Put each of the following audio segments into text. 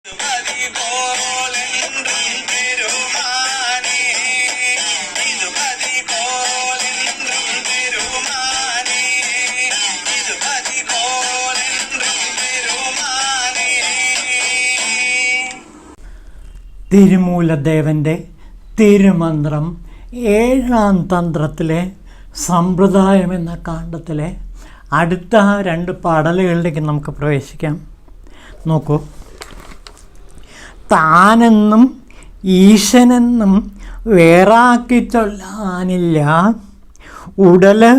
തിരുമൂലദേവൻ്റെ തിരുമന്ത്രം 7-ാം തന്ത്രത്തിലെ സമ്പ്രദായം എന്ന കാണ്ഡത്തിലെ അടുത്ത 2 പാടലുകളിലേക്ക് നമുക്ക് പ്രവേശിക്കാം. നോക്കൂ, താനെന്നും ഈശനെന്നും വേറാക്കി ചൊല്ലാനില്ല. ഉടല്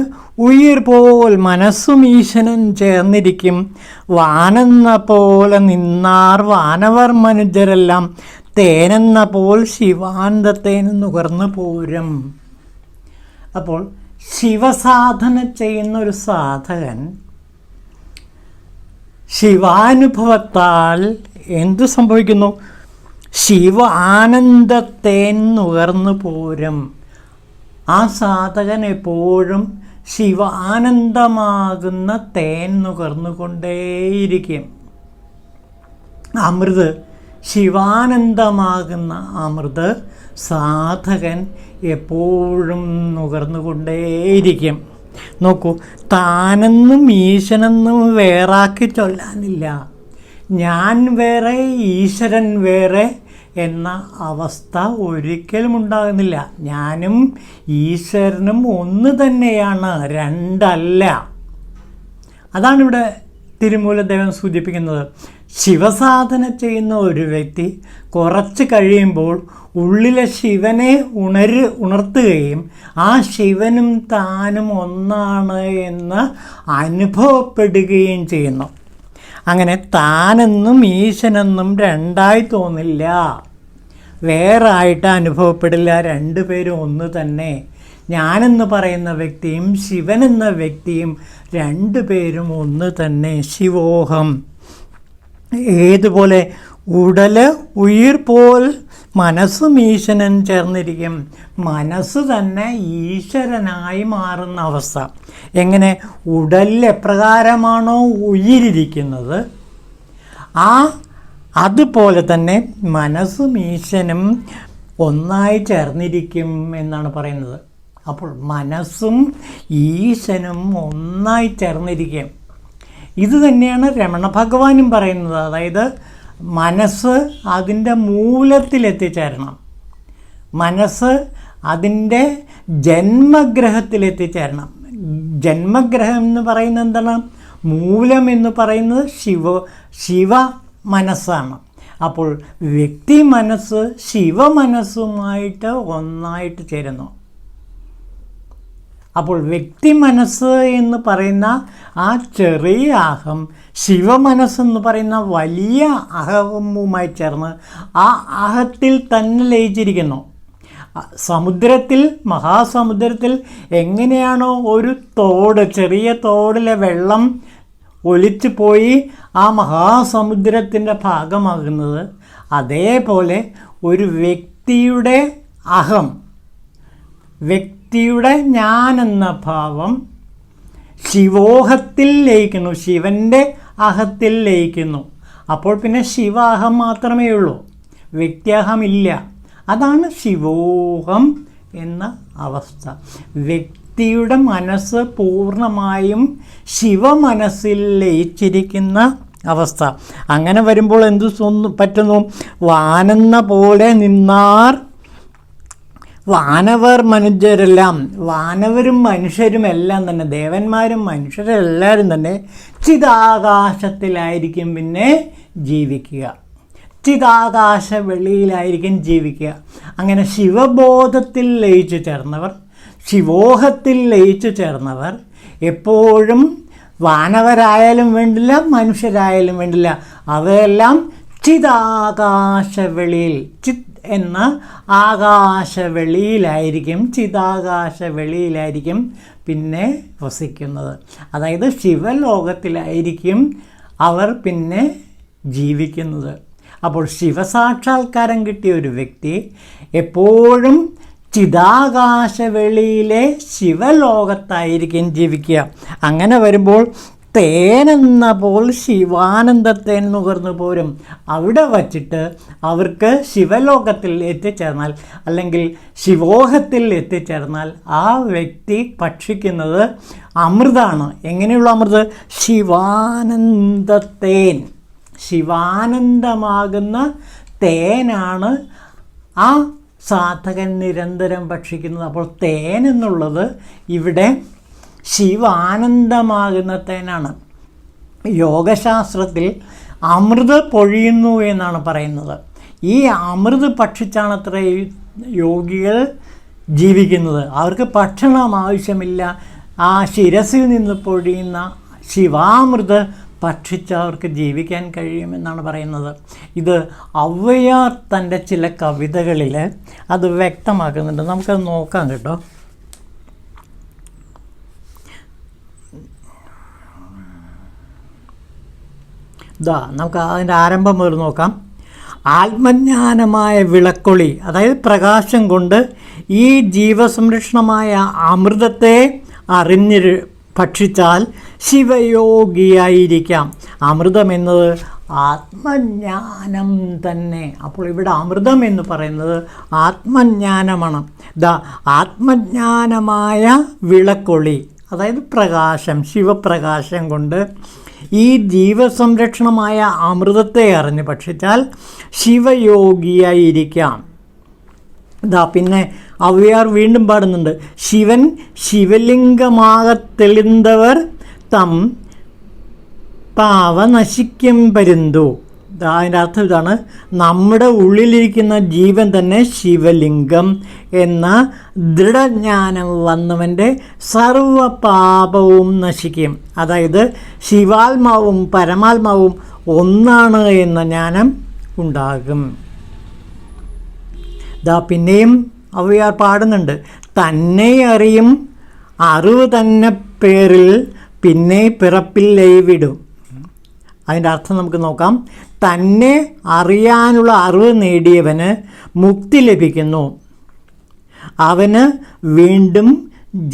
ഉയിർ പോൽ മനസ്സും ഈശനും ചേർന്നിരിക്കും. വാനെന്ന പോലെ നിന്നാർ വാനവർ മനുജരെല്ലാം തേനെന്ന പോൽ ശിവാനന്ദത്തേന് നുകർന്നു പോരും. അപ്പോൾ ശിവസാധന ചെയ്യുന്ന ഒരു സാധകൻ ശിവാനുഭവത്താൽ എന്തു സംഭവിക്കുന്നു? ശിവ ആനന്ദത്തേൻ നുകർന്നു പോരും. ആ സാധകൻ എപ്പോഴും ശിവ ആനന്ദമാകുന്ന തേൻ നുകർന്നുകൊണ്ടേയിരിക്കും. അമൃത്, ശിവാനന്ദമാകുന്ന അമൃത് സാധകൻ എപ്പോഴും നുകർന്നുകൊണ്ടേയിരിക്കും. നോക്കൂ, താനെന്നും ഈശ്വരനെന്നും വേറാക്കി ചൊല്ലാനില്ല. ഞാൻ വേറെ ഈശ്വരൻ വേറെ എന്ന അവസ്ഥ ഒരിക്കലും ഉണ്ടാകുന്നില്ല. ഞാനും ഈശ്വരനും ഒന്ന് തന്നെയാണ്, രണ്ടല്ല. അതാണിവിടെ തിരുമൂലദേവൻ സൂചിപ്പിക്കുന്നത്. ശിവസാധന ചെയ്യുന്ന ഒരു വ്യക്തി കുറച്ച് കഴിയുമ്പോൾ ഉള്ളിലെ ശിവനെ ഉണർത്തുകയും ആ ശിവനും താനും ഒന്നാണ് എന്ന് അനുഭവപ്പെടുകയും ചെയ്യുന്നു. അങ്ങനെ താനെന്നും ഈശനെന്നും രണ്ടായി തോന്നില്ല, വേറായിട്ട് അനുഭവപ്പെടില്ല. രണ്ടുപേരും ഒന്ന് തന്നെ. ഞാനെന്ന് പറയുന്ന വ്യക്തിയും ശിവനെന്ന വ്യക്തിയും രണ്ടുപേരും ഒന്ന് തന്നെ. ശിവോഹം. ഏതുപോലെ ഉടല് ഉയിർ പോൽ മനസ്സും ഈശ്വരൻ ചേർന്നിരിക്കും. മനസ്സ് തന്നെ ഈശ്വരനായി മാറുന്ന അവസ്ഥ. എങ്ങനെ? ഉടലിൽ എപ്രകാരമാണോ ഉയിരിരിക്കുന്നത് അതുപോലെ തന്നെ മനസ്സും ഈശ്വരനും ഒന്നായി ചേർന്നിരിക്കും എന്നാണ് പറയുന്നത്. അപ്പോൾ മനസ്സും ഈശ്വരനും ഒന്നായി ചേർന്നിരിക്കും. ഇത് തന്നെയാണ് രമണ ഭഗവാനും പറയുന്നത്. അതായത് മനസ്സ് അതിൻ്റെ മൂലത്തിലെത്തിച്ചേരണം. മനസ്സ് അതിൻ്റെ ജന്മഗ്രഹത്തിലെത്തിച്ചേരണം. ജന്മഗ്രഹം എന്ന് പറയുന്നത് എന്താണ്? മൂലം എന്ന് പറയുന്നത് ശിവ മനസ്സാണ്. അപ്പോൾ വ്യക്തി മനസ്സ് ശിവമനസ്സുമായിട്ട് ഒന്നായിട്ട് ചേരുന്നു. അപ്പോൾ വ്യക്തി മനസ്സ് എന്ന് പറയുന്ന ആ ചെറിയ അഹം ശിവമനസ്സെന്ന് പറയുന്ന വലിയ അഹവുമായി ചേർന്ന് ആ അഹത്തിൽ തന്നെ ലയിച്ചിരിക്കുന്നു. സമുദ്രത്തിൽ, മഹാസമുദ്രത്തിൽ എങ്ങനെയാണോ ഒരു തോട്, ചെറിയ തോടിലെ വെള്ളം ഒലിച്ചു പോയി ആ മഹാസമുദ്രത്തിൻ്റെ ഭാഗമാകുന്നത്, അതേപോലെ ഒരു വ്യക്തിയുടെ അഹം, വ്യക്തിയുടെ ഞാനെന്ന ഭാവം ശിവോഹത്തിൽ ലയിക്കുന്നു, ശിവൻ്റെ അഹത്തിൽ ലയിക്കുന്നു. അപ്പോൾ പിന്നെ ശിവാഹം മാത്രമേ ഉള്ളൂ, വ്യക്തിയഹമില്ല. അതാണ് ശിവോഹം എന്ന അവസ്ഥ. വ്യക്തിയുടെ മനസ്സ് പൂർണ്ണമായും ശിവമനസ്സിൽ ലയിച്ചിരിക്കുന്ന അവസ്ഥ. അങ്ങനെ വരുമ്പോൾ എന്തു പറ്റുന്നു? വാനെന്ന പോലെ നിന്നാർ വാനവർ മനുജരെല്ലാം, വാനവരും മനുഷ്യരും എല്ലാം തന്നെ, ദേവന്മാരും മനുഷ്യരെല്ലാവരും തന്നെ ചിതാകാശത്തിലായിരിക്കും പിന്നെ ജീവിക്കുക. ചിതാകാശ വെളിയിലായിരിക്കും ജീവിക്കുക. അങ്ങനെ ശിവബോധത്തിൽ ലയിച്ചു ചേർന്നവർ, ശിവോഹത്തിൽ ലയിച്ചു ചേർന്നവർ എപ്പോഴും വാനവരായാലും വേണ്ടില്ല, മനുഷ്യരായാലും വേണ്ടില്ല, അവയെല്ലാം ചിതാകാശവെളിയിൽ, ചിത് എന്ന ആകാശവെളിയിലായിരിക്കും, ചിതാകാശവെളിയിലായിരിക്കും പിന്നെ വസിക്കുന്നത്. അതായത് ശിവലോകത്തിലായിരിക്കും അവർ പിന്നെ ജീവിക്കുന്നത്. അപ്പോൾ ശിവസാക്ഷാത്കാരം കിട്ടിയ ഒരു വ്യക്തി എപ്പോഴും ചിതാകാശവെളിയിലെ ശിവലോകത്തായിരിക്കും ജീവിക്കുക. അങ്ങനെ വരുമ്പോൾ തേനെന്ന പോൽ ശിവാനന്ദത്തേൻ നുകർന്നു പോരും. അവിടെ വച്ചിട്ട് അവർക്ക് ശിവലോകത്തിൽ എത്തിച്ചേർന്നാൽ, അല്ലെങ്കിൽ ശിവോഹത്തിൽ എത്തിച്ചേർന്നാൽ, ആ വ്യക്തി ഭക്ഷിക്കുന്നത് അമൃതാണ്. എങ്ങനെയുള്ള അമൃത്? ശിവാനന്ദത്തേൻ. ശിവാനന്ദമാകുന്ന തേനാണ് ആ സാധകൻ നിരന്തരം ഭക്ഷിക്കുന്നത്. അപ്പോൾ തേൻ എന്നുള്ളത് ഇവിടെ ശിവാനന്ദമാകുന്ന തേനാണ്. യോഗശാസ്ത്രത്തിൽ അമൃത് പൊഴിയുന്നു എന്നാണ് പറയുന്നത്. ഈ അമൃത് ഭക്ഷിച്ചാണ് അത്ര യോഗികൾ ജീവിക്കുന്നത്. അവർക്ക് ഭക്ഷണം ആവശ്യമില്ല. ആ ശിരസിൽ നിന്ന് പൊഴിയുന്ന ശിവാമൃത് ഭക്ഷിച്ച് അവർക്ക് ജീവിക്കാൻ കഴിയുമെന്നാണ് പറയുന്നത്. ഇത് ഔവ്വയാർ തൻ്റെ ചില കവിതകളിൽ അത് വ്യക്തമാക്കുന്നുണ്ട്. നമുക്കത് നോക്കാം കേട്ടോ. നമുക്ക് അതിൻ്റെ ആരംഭം മുതൽ നോക്കാം. ആത്മജ്ഞാനമായ വിളക്കൊളി, അതായത് പ്രകാശം കൊണ്ട് ഈ ജീവസംരക്ഷണമായ അമൃതത്തെ അറിഞ്ഞ് ഭക്ഷിച്ചാൽ ശിവയോഗിയായിരിക്കാം. അമൃതം എന്നത് ആത്മജ്ഞാനം തന്നെ. അപ്പോൾ ഇവിടെ അമൃതം എന്ന് പറയുന്നത് ആത്മജ്ഞാനമാണ്. ആത്മജ്ഞാനമായ വിളക്കൊളി, അതായത് പ്രകാശം, ശിവപ്രകാശം കൊണ്ട് ഈ ജീവസംരക്ഷണമായ അമൃതത്തെ അറിഞ്ഞ് ഭക്ഷിച്ചാൽ ശിവയോഗിയായിരിക്കാം. പിന്നെ ഔവ്വയാർ വീണ്ടും പാടുന്നുണ്ട്. ശിവൻ ശിവലിംഗമാകെ തെളിന്തവർ തം പാവ നശിക്കും പരുന്തു. അതിൻ്റെ അർത്ഥം ഇതാണ്: നമ്മുടെ ഉള്ളിലിരിക്കുന്ന ജീവൻ തന്നെ ശിവലിംഗം എന്ന ദൃഢജ്ഞാനം വന്നവൻ്റെ സർവപാപവും നശിക്കും. അതായത് ശിവാത്മാവും പരമാത്മാവും ഒന്നാണ് എന്ന ജ്ഞാനം ഉണ്ടാകും. പിന്നെയും ഔവ്വയാർ പാടുന്നുണ്ട്. തന്നെ അറിയും അറിവ് തന്നെ പേരിൽ പിന്നെ പിറപ്പില്ലേ വിടും. അതിൻ്റെ അർത്ഥം നമുക്ക് നോക്കാം. തന്നെ അറിയാനുള്ള അറിവ് നേടിയവന് മുക്തി ലഭിക്കുന്നു. അവന് വീണ്ടും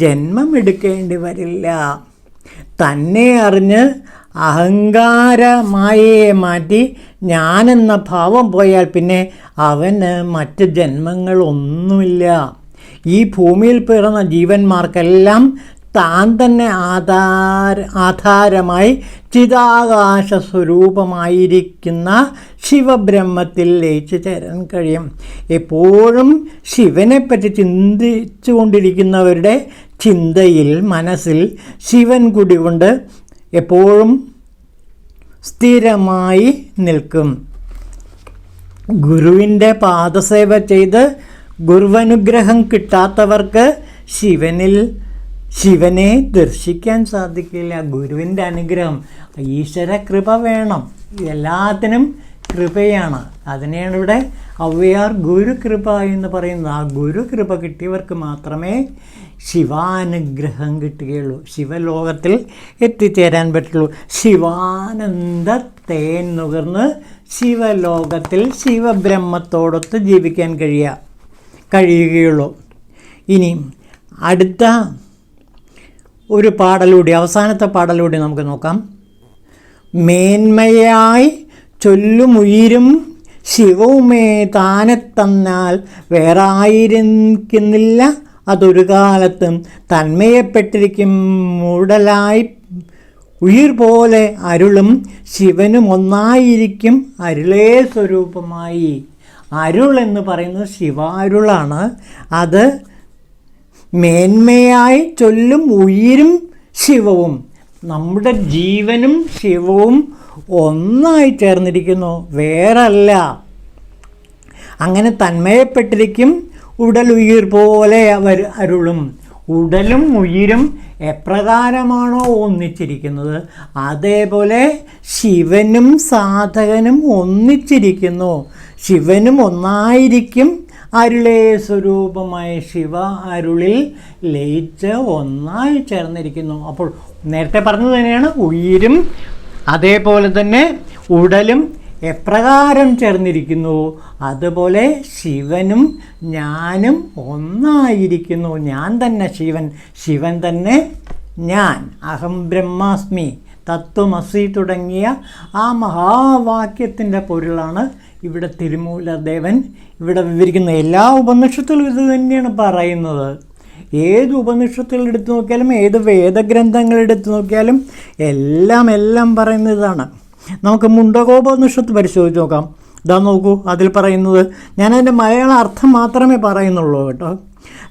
ജന്മമെടുക്കേണ്ടി വരില്ല. തന്നെ അറിഞ്ഞ് അഹങ്കാരമായയെ മാറ്റി ഞാനെന്ന ഭാവം പോയാൽ പിന്നെ അവന് മറ്റ് ജന്മങ്ങളൊന്നുമില്ല. ഈ ഭൂമിയിൽ പിറന്ന ജീവന്മാർക്കെല്ലാം താൻ തന്നെ ആധാരമായി ചിതാകാശ സ്വരൂപമായിരിക്കുന്ന ശിവബ്രഹ്മത്തിൽ ലയിച്ചു ചേരാൻ കഴിയും. എപ്പോഴും ശിവനെപ്പറ്റി ചിന്തിച്ചു കൊണ്ടിരിക്കുന്നവരുടെ ചിന്തയിൽ, മനസ്സിൽ ശിവൻ കുടികൊണ്ട് എപ്പോഴും സ്ഥിരമായി നിൽക്കും. ഗുരുവിൻ്റെ പാദസേവ ചെയ്ത് ഗുരുവനുഗ്രഹം കിട്ടാത്തവർക്ക് ശിവനെ ദർശിക്കാൻ സാധിക്കില്ല. ഗുരുവിൻ്റെ അനുഗ്രഹം, ഈശ്വര കൃപ വേണം. എല്ലാത്തിനും കൃപയാണ്. അതിനെയാണ് ഇവിടെ ഔവ്വയാർ ഗുരുകൃപ എന്ന് പറയുന്നത്. ആ ഗുരുകൃപ കിട്ടിയവർക്ക് മാത്രമേ ശിവാനുഗ്രഹം കിട്ടുകയുള്ളൂ, ശിവലോകത്തിൽ എത്തിച്ചേരാൻ പറ്റുള്ളൂ. ശിവാനന്ദ തേൻ നുകർന്ന് ശിവലോകത്തിൽ ശിവബ്രഹ്മത്തോടൊത്ത് ജീവിക്കാൻ കഴിയുകയുള്ളൂ. ഇനി അടുത്ത ഒരു പാടലൂടെ, അവസാനത്തെ പാടലൂടെ നമുക്ക് നോക്കാം. മേന്മയായി ചൊല്ലുമുയിരും ശിവവുമേ താനെ തന്നാൽ വേറായിരിക്കുന്നില്ല അതൊരു കാലത്തും. തന്മയപ്പെട്ടിരിക്കും മൂടലായി ഉയിർ പോലെ അരുളും ശിവനും ഒന്നായിരിക്കും അരുളേ സ്വരൂപമായി. അരുൾ എന്ന് പറയുന്നത് ശിവാരുളാണ്. അത് മേന്മയായി ചൊല്ലും ഉയിരും ശിവവും, നമ്മുടെ ജീവനും ശിവവും ഒന്നായി ചേർന്നിരിക്കുന്നു, വേറല്ല. അങ്ങനെ തന്മയപ്പെട്ടിരിക്കും ഉടലുയിർ പോലെ അവർ അരുളും. ഉടലും ഉയിരും എപ്രകാരമാണോ ഒന്നിച്ചിരിക്കുന്നത് അതേപോലെ ശിവനും സാധകനും ഒന്നിച്ചിരിക്കുന്നു. ശിവനും ഒന്നായിരിക്കും അരുളേ സ്വരൂപമായ ശിവ അരുളിൽ ലയിച്ച് ഒന്നായി ചേർന്നിരിക്കുന്നു. അപ്പോൾ നേരത്തെ പറഞ്ഞത് തന്നെയാണ്, ഉയിരും അതേപോലെ തന്നെ ഉടലും എപ്രകാരം ചേർന്നിരിക്കുന്നു അതുപോലെ ശിവനും ഞാനും ഒന്നായിരിക്കുന്നു. ഞാൻ തന്നെ ശിവൻ, ശിവൻ തന്നെ ഞാൻ. അഹം ബ്രഹ്മാസ്മി, തത്വമസി തുടങ്ങിയ ആ മഹാവാക്യത്തിൻ്റെ പൊരുളാണ് ഇവിടെ തിരുമൂലദേവൻ ഇവിടെ വിവരിക്കുന്നത്. എല്ലാ ഉപനിഷത്തിലും ഇത് തന്നെയാണ് പറയുന്നത്. ഏത് ഉപനിഷത്തുകൾ എടുത്തു നോക്കിയാലും ഏത് വേദഗ്രന്ഥങ്ങൾ എടുത്തു നോക്കിയാലും എല്ലാം പറയുന്നത് ഇതാണ്. നമുക്ക് മുണ്ടകോപനിഷത്ത് പരിശോധിച്ച് നോക്കാം. ഇതാ നോക്കൂ, അതിൽ പറയുന്നത്, ഞാനതിൻ്റെ മലയാള അർത്ഥം മാത്രമേ പറയുന്നുള്ളൂ കേട്ടോ.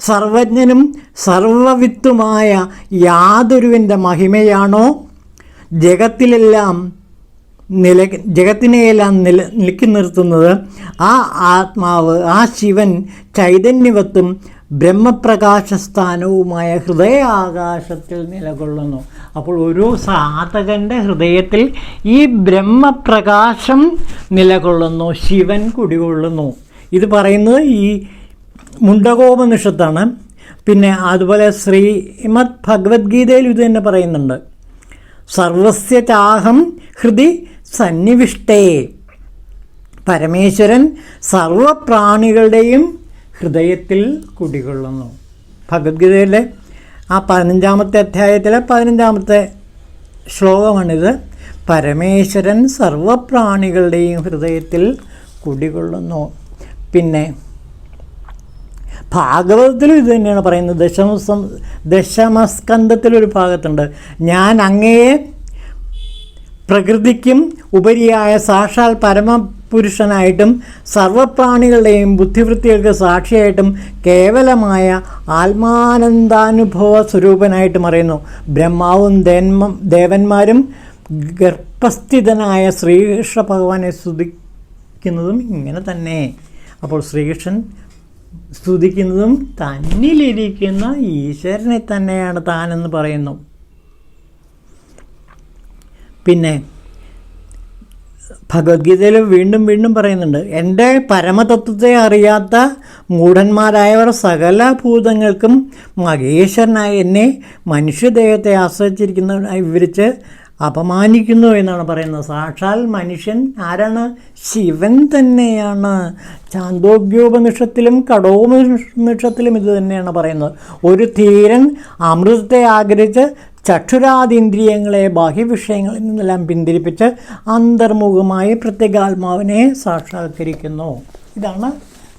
സർവജ്ഞനും സർവവിത്തുമായ യാതൊരുവിൻ്റെ മഹിമയാണോ ജഗത്തിനെയെല്ലാം നിലക്കി നിർത്തുന്നത്, ആ ആത്മാവ്, ആ ശിവൻ ചൈതന്യവത്തും ബ്രഹ്മപ്രകാശസ്ഥാനവുമായ ഹൃദയാകാശത്തിൽ നിലകൊള്ളുന്നു. അപ്പോൾ ഒരു സാധകൻ്റെ ഹൃദയത്തിൽ ഈ ബ്രഹ്മപ്രകാശം നിലകൊള്ളുന്നു, ശിവൻ കുടികൊള്ളുന്നു. ഇത് പറയുന്നത് ഈ മുണ്ടകോപനിഷത്താണ്. പിന്നെ അതുപോലെ ശ്രീമദ് ഭഗവത്ഗീതയിൽ ഇത് തന്നെ പറയുന്നുണ്ട്. സർവസ്യ ചാഹം ഹൃദി സന്നിവിഷ്ടേ. പരമേശ്വരൻ സർവപ്രാണികളുടെയും ഹൃദയത്തിൽ കുടികൊള്ളുന്നു. ഭഗവത്ഗീതയിലെ ആ 15-ാമത്തെ അധ്യായത്തിലെ 15-ാമത്തെ ശ്ലോകമാണിത്. പരമേശ്വരൻ സർവപ്രാണികളുടെയും ഹൃദയത്തിൽ കുടികൊള്ളുന്നു. പിന്നെ ഭാഗവതത്തിലും ഇത് തന്നെയാണ് പറയുന്നത്. ദശമസ്കന്ധത്തിലൊരു ഭാഗത്തുണ്ട്, ഞാൻ അങ്ങയെ പ്രകൃതിക്കും ഉപരിയായ സാക്ഷാൽ പരമപുരുഷനായിട്ടും സർവപ്രാണികളുടെയും ബുദ്ധിവൃത്തികൾക്ക് സാക്ഷിയായിട്ടും കേവലമായ ആത്മാനന്ദാനുഭവ സ്വരൂപനായിട്ടും അറിയുന്നു. ബ്രഹ്മാവും ദേവന്മാരും ഗർഭസ്ഥിതനായ ശ്രീകൃഷ്ണ ഭഗവാനെ സ്തുതിക്കുന്നതും ഇങ്ങനെ തന്നെ. അപ്പോൾ ശ്രീകൃഷ്ണൻ സ്തുതിക്കുന്നതും തന്നിലിരിക്കുന്ന ഈശ്വരനെ തന്നെയാണ് താനെന്ന് പറയുന്നു. പിന്നെ ഭഗവത്ഗീതയിൽ വീണ്ടും പറയുന്നുണ്ട്, എൻ്റെ പരമതത്വത്തെ അറിയാത്ത മൂഢന്മാരായവർ സകല ഭൂതങ്ങൾക്കും മഹേശ്വരനായ എന്നെ മനുഷ്യദേഹത്തെ ആശ്രയിച്ചിരിക്കുന്നവരായി വിവരിച്ച് അപമാനിക്കുന്നു എന്നാണ് പറയുന്നത്. സാക്ഷാൽ മനുഷ്യൻ ആരാണ്? ശിവൻ തന്നെയാണ്. ചാന്തോഗ്യോപനിഷത്തിലും കഠോപനിഷത്തിലും ഇത് തന്നെയാണ് പറയുന്നത്. ഒരു ധീരൻ അമൃതത്തെ ആഗ്രഹിച്ച് ചക്ഷുരാതീന്ദ്രിയങ്ങളെ ബാഹ്യവിഷയങ്ങളിൽ നിന്നെല്ലാം പിന്തിരിപ്പിച്ച് അന്തർമുഖമായി പ്രത്യേകാത്മാവിനെ സാക്ഷാത്കരിക്കുന്നു. ഇതാണ്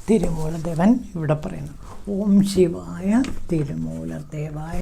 തിരുമൂലദേവൻ ഇവിടെ പറയുന്നത്. ഓം ശിവായ തിരുമൂലദേവായ.